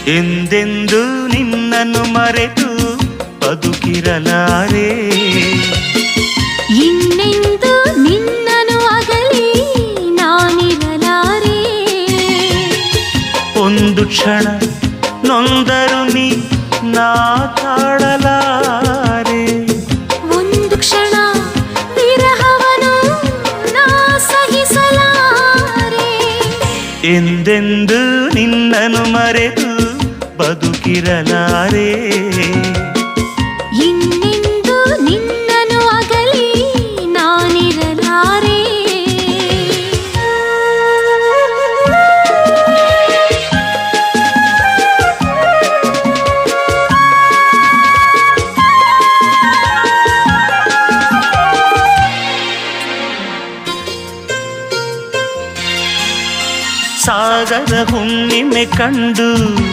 ಎಂದೆಂದು ನಿನ್ನನ್ನು ಮರೆತು ಬದುಕಿರಲಾರೆ. ಇನ್ನೆಂದು ನಿನ್ನನ್ನು ಅಗಲಿ ನಾನಿರಲಾರೆ. ಒಂದು ಕ್ಷಣ ನೊಂದರು ನೀ ನಾ ತಾಳಲಾರೆ. ಒಂದು ಕ್ಷಣ ವಿರಹವನು ನಾ ಸಹಿಸಲಾರೆ. ಎಂದೆಂದು ನಿನ್ನನ್ನು ಮರೆತು ಬದುಕಿರಲಾರೆ. ಇನ್ನೆಂದು ನಿನ್ನನ್ನು ಅಗಲಿ ನಾನಿರಲಾರೆ. ಸಾಗರ ಹುಣ್ಣಿಮೆ ಕಂಡು